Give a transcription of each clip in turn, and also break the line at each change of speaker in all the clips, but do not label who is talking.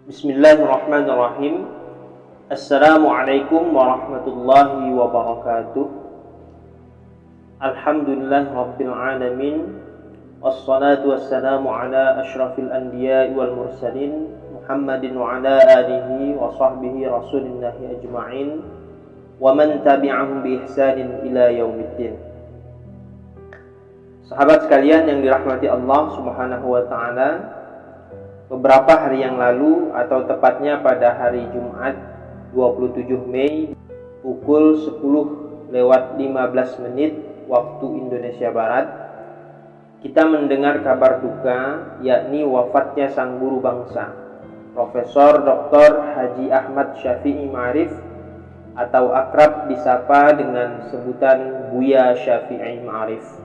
Bismillahirrahmanirrahim. Assalamualaikum warahmatullahi wabarakatuh. Alhamdulillah rabbil alamin. Wassalatu wassalamu ala asyrafil anbiya'i wal mursalin Muhammadin wa ala alihi wa sahbihi rasulillahi ajma'in wa man tabi'ahum bi ihsanin ila yaumiddin. Sahabat sekalian yang dirahmati Allah Subhanahu wa taala, beberapa hari yang lalu atau tepatnya pada hari Jumat 27 Mei pukul 10:15 waktu Indonesia Barat, kita mendengar kabar duka, yakni wafatnya sang guru bangsa, Profesor Dr. Haji Ahmad Syafi'i Ma'arif atau akrab disapa dengan sebutan Buya Syafi'i Ma'arif.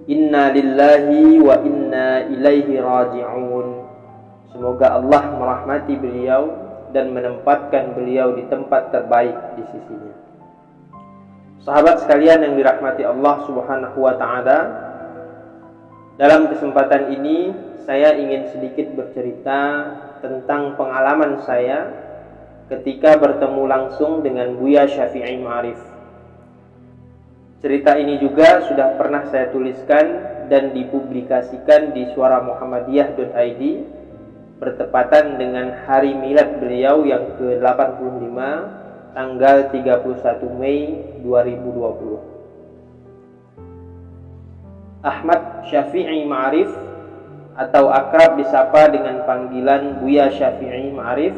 Inna lillahi wa inna ilaihi raji'un. Semoga Allah merahmati beliau dan menempatkan beliau di tempat terbaik di sisinya. Sahabat sekalian yang dirahmati Allah Subhanahu wa taala, dalam kesempatan ini saya ingin sedikit bercerita tentang pengalaman saya ketika bertemu langsung dengan Buya Syafi'i Ma'arif. Cerita ini juga sudah pernah saya tuliskan dan dipublikasikan di suaramuhammadiyah.id bertepatan dengan hari milad beliau yang ke-85 tanggal 31 Mei 2020. Ahmad Syafi'i Ma'arif atau akrab disapa dengan panggilan Buya Syafi'i Ma'arif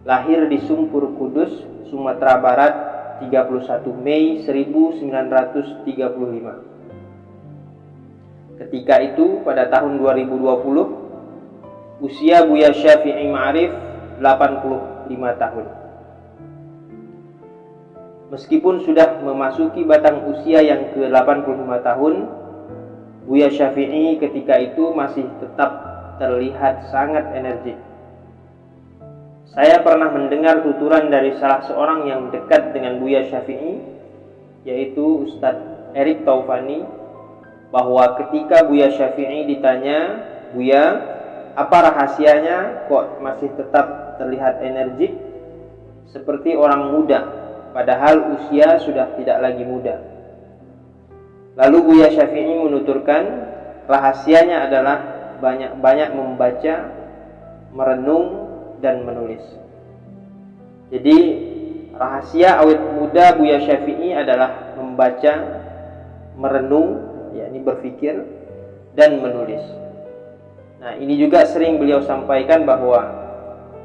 lahir di Sumpur Kudus, Sumatera Barat 31 Mei 1935. Ketika itu pada tahun 2020 usia Buya Syafi'i Ma'arif 85 tahun. Meskipun sudah memasuki batang usia yang ke-85 tahun, Buya Syafi'i ketika itu masih tetap terlihat sangat energik. Saya pernah mendengar tuturan dari salah seorang yang dekat dengan Buya Syafi'i, yaitu Ustadz Erik Taufani, bahwa ketika Buya Syafi'i ditanya, "Buya, apa rahasianya kok masih tetap terlihat energik seperti orang muda, padahal usia sudah tidak lagi muda?" Lalu Buya Syafi'i menuturkan, rahasianya adalah banyak-banyak membaca, merenung, dan menulis. Jadi rahasia awet muda Buya Syafi'i adalah membaca, merenung, yakni berpikir, dan menulis. Nah, ini juga sering beliau sampaikan bahwa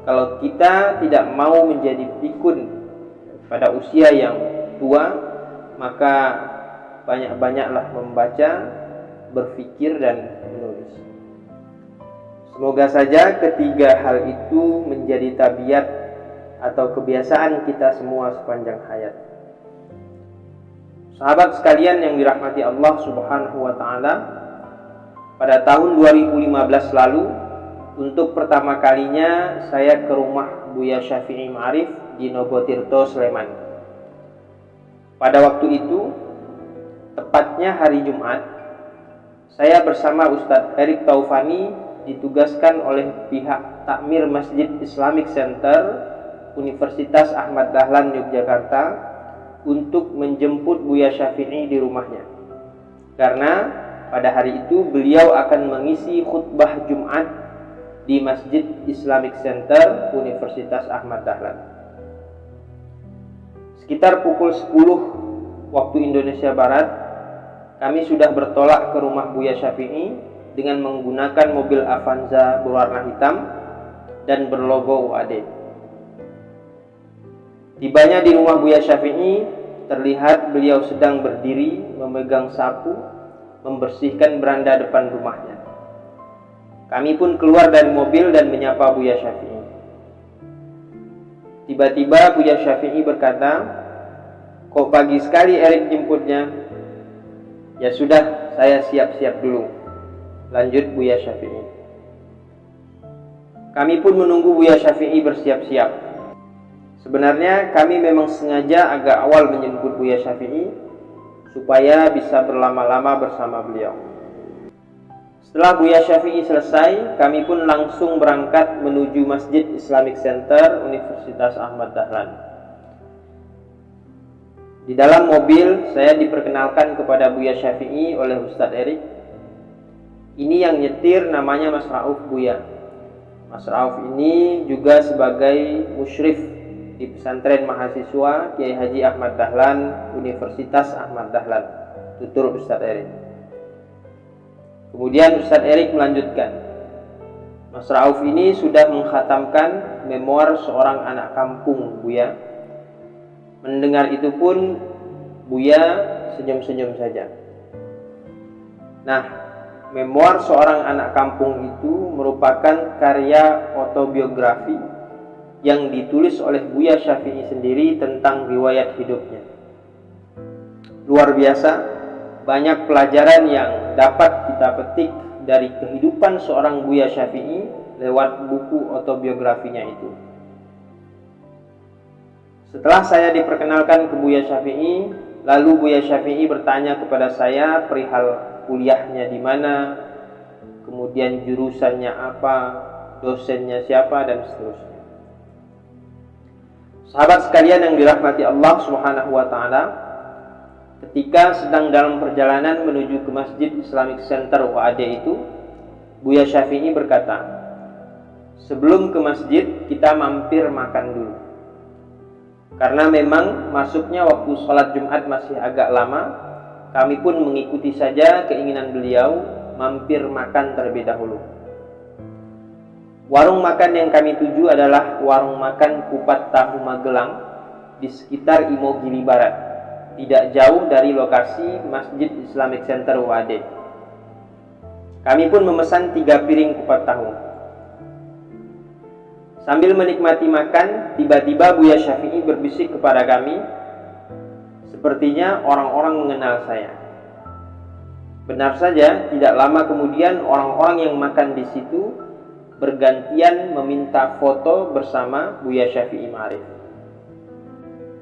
kalau kita tidak mau menjadi pikun pada usia yang tua, maka banyak-banyaklah membaca, berpikir, dan menulis. Semoga saja ketiga hal itu menjadi tabiat atau kebiasaan kita semua sepanjang hayat. Sahabat sekalian yang dirahmati Allah Subhanahu wa taala, pada tahun 2015 lalu, untuk pertama kalinya saya ke rumah Buya Syafi'i Ma'arif di Nogotirto, Sleman. Pada waktu itu, tepatnya hari Jumat, saya bersama Ustadz Erik Taufani ditugaskan oleh pihak Takmir Masjid Islamic Center Universitas Ahmad Dahlan Yogyakarta untuk menjemput Buya Syafi'i di rumahnya, karena pada hari itu beliau akan mengisi khutbah Jumat di Masjid Islamic Center Universitas Ahmad Dahlan. Sekitar pukul 10 waktu Indonesia Barat, kami sudah bertolak ke rumah Buya Syafi'i dengan menggunakan mobil Avanza berwarna hitam dan berlogo UAD. Tibanya di rumah Buya Syafi'i, terlihat beliau sedang berdiri memegang sapu membersihkan beranda depan rumahnya. Kami pun keluar dari mobil dan menyapa Buya Syafi'i. Tiba-tiba Buya Syafi'i berkata, "Kok pagi sekali Erik jemputnya?" "Ya sudah, saya siap-siap dulu," lanjut Buya Syafi'i. Kami pun menunggu Buya Syafi'i bersiap-siap. Sebenarnya kami memang sengaja agak awal menjemput Buya Syafi'i supaya bisa berlama-lama bersama beliau. Setelah Buya Syafi'i selesai, kami pun langsung berangkat menuju Masjid Islamic Center Universitas Ahmad Dahlan. Di dalam mobil, saya diperkenalkan kepada Buya Syafi'i oleh Ustadz Erik. Ini yang nyetir namanya Mas Rauf Buya. Mas Rauf ini juga sebagai musyrif di pesantren mahasiswa Kiai Haji Ahmad Dahlan, Universitas Ahmad Dahlan, tutur Ustadz Erik. Kemudian Ustadz Erik melanjutkan, Mas Rauf ini sudah mengkhatamkan memoir seorang anak kampung, Buya. Mendengar itu pun Buya senyum-senyum saja. Nah, memoir seorang anak kampung itu merupakan karya autobiografi yang ditulis oleh Buya Syafi'i sendiri tentang riwayat hidupnya. Luar biasa. Banyak pelajaran yang dapat kita petik dari kehidupan seorang Buya Syafi'i lewat buku autobiografinya itu. Setelah saya diperkenalkan ke Buya Syafi'i, lalu Buya Syafi'i bertanya kepada saya perihal kuliahnya di mana, kemudian jurusannya apa, dosennya siapa, dan seterusnya. Sahabat sekalian yang dirahmati Allah Subhanahu wa Ta'ala, ketika sedang dalam perjalanan menuju ke Masjid Islamic Center UAD itu, Buya Syafi'i berkata, sebelum ke masjid kita mampir makan dulu. Karena memang masuknya waktu sholat Jumat masih agak lama, kami pun mengikuti saja keinginan beliau mampir makan terlebih dahulu. Warung makan yang kami tuju adalah warung makan Kupat Tahu Magelang di sekitar Imogiri Barat, tidak jauh dari lokasi Masjid Islamic Center UAD. Kami pun memesan 3 piring kupat tahu. Sambil menikmati makan, tiba-tiba Buya Syafi'i berbisik kepada kami, sepertinya orang-orang mengenal saya. Benar saja, tidak lama kemudian orang-orang yang makan di situ bergantian meminta foto bersama Buya Syafi'i Ma'arif.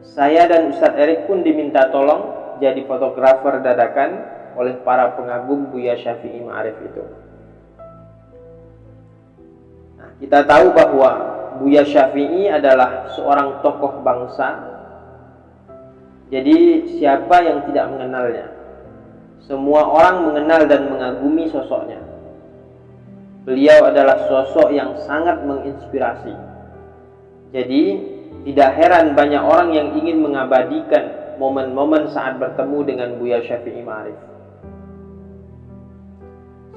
Saya dan Ustadz Erik pun diminta tolong jadi fotografer dadakan oleh para pengagum Buya Syafi'i Ma'arif itu. Nah, kita tahu bahwa Buya Syafi'i adalah seorang tokoh bangsa. Jadi siapa yang tidak mengenalnya? Semua orang mengenal dan mengagumi sosoknya. Beliau adalah sosok yang sangat menginspirasi. Jadi tidak heran banyak orang yang ingin mengabadikan momen-momen saat bertemu dengan Buya Syafi'i Ma'arif.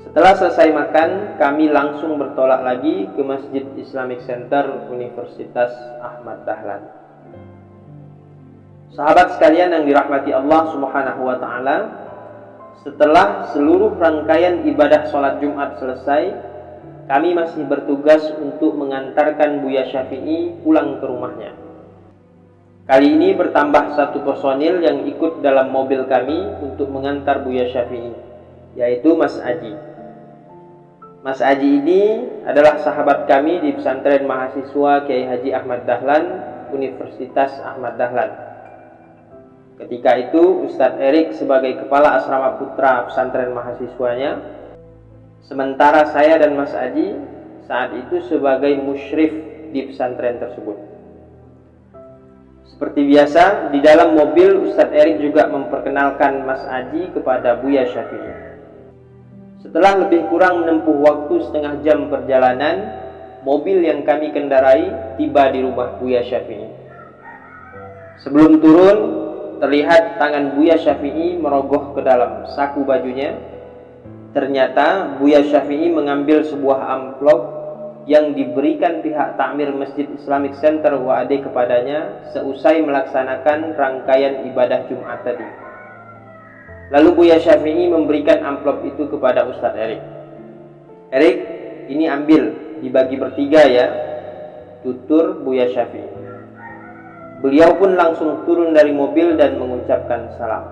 Setelah selesai makan, kami langsung bertolak lagi ke Masjid Islamic Center Universitas Ahmad Dahlan. Sahabat sekalian yang dirahmati Allah Subhanahu wa Ta'ala, setelah seluruh rangkaian ibadah sholat Jumat selesai, kami masih bertugas untuk mengantarkan Buya Syafi'i pulang ke rumahnya. Kali ini bertambah 1 personil yang ikut dalam mobil kami untuk mengantar Buya Syafi'i, yaitu Mas Aji. Mas Aji ini adalah sahabat kami di pesantren mahasiswa Kiai Haji Ahmad Dahlan, Universitas Ahmad Dahlan. Ketika itu Ustadz Erik sebagai kepala asrama putra pesantren mahasiswanya, sementara saya dan Mas Aji saat itu sebagai musyrif di pesantren tersebut. Seperti biasa, di dalam mobil Ustadz Erik juga memperkenalkan Mas Aji kepada Buya Syafi'i. Setelah lebih kurang menempuh waktu setengah jam perjalanan, mobil yang kami kendarai tiba di rumah Buya Syafi'i. Sebelum turun, terlihat tangan Buya Syafi'i merogoh ke dalam saku bajunya. Ternyata Buya Syafi'i mengambil sebuah amplop yang diberikan pihak takmir Masjid Islamic Center UAD kepadanya seusai melaksanakan rangkaian ibadah Jumat tadi. Lalu Buya Syafi'i memberikan amplop itu kepada Ustadz Erik. Erik, ini ambil, dibagi bertiga ya, tutur Buya Syafi'i. Beliau pun langsung turun dari mobil dan mengucapkan salam.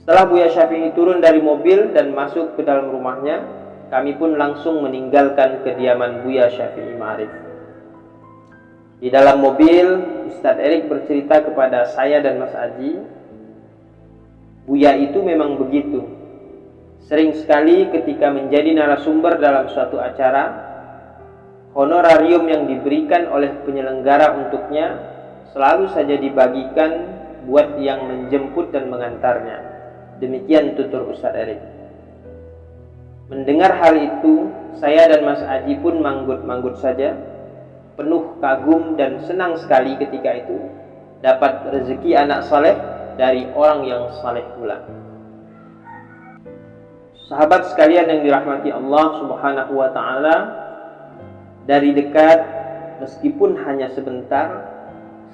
Setelah Buya Syafi'i turun dari mobil dan masuk ke dalam rumahnya, kami pun langsung meninggalkan kediaman Buya Syafi'i Ma'arif. Di dalam mobil, Ustadz Erik bercerita kepada saya dan Mas Aji, Buya itu memang begitu. Sering sekali ketika menjadi narasumber dalam suatu acara, honorarium yang diberikan oleh penyelenggara untuknya selalu saja dibagikan buat yang menjemput dan mengantarnya. Demikian tutur Ustaz Erik. Mendengar hal itu, saya dan Mas Aji pun manggut-manggut saja, penuh kagum dan senang sekali ketika itu dapat rezeki anak saleh dari orang yang saleh pula. Sahabat sekalian yang dirahmati Allah Subhanahu wa taala, dari dekat meskipun hanya sebentar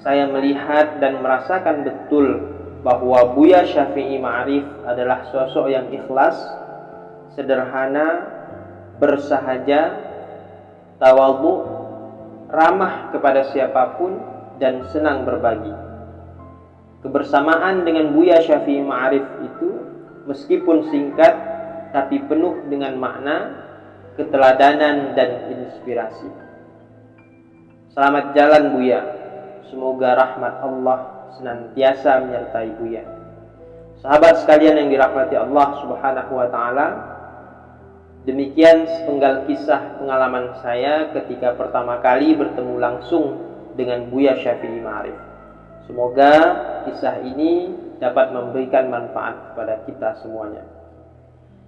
saya melihat dan merasakan betul bahwa Buya Syafi'i Ma'arif adalah sosok yang ikhlas, sederhana, bersahaja, tawadhu, ramah kepada siapapun dan senang berbagi. Kebersamaan dengan Buya Syafi'i Ma'arif itu meskipun singkat tapi penuh dengan makna, keteladanan dan inspirasi. Selamat jalan Buya. Semoga rahmat Allah senantiasa menyertai Buya. Sahabat sekalian yang dirahmati Allah Subhanahu wa taala, demikian sepenggal kisah pengalaman saya ketika pertama kali bertemu langsung dengan Buya Syafi'i Ma'arif. Semoga kisah ini dapat memberikan manfaat kepada kita semuanya.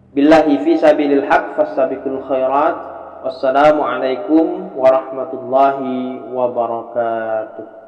Billahi fi sabilil haq fastabiqul khairat. Wassalamualaikum warahmatullahi wabarakatuh.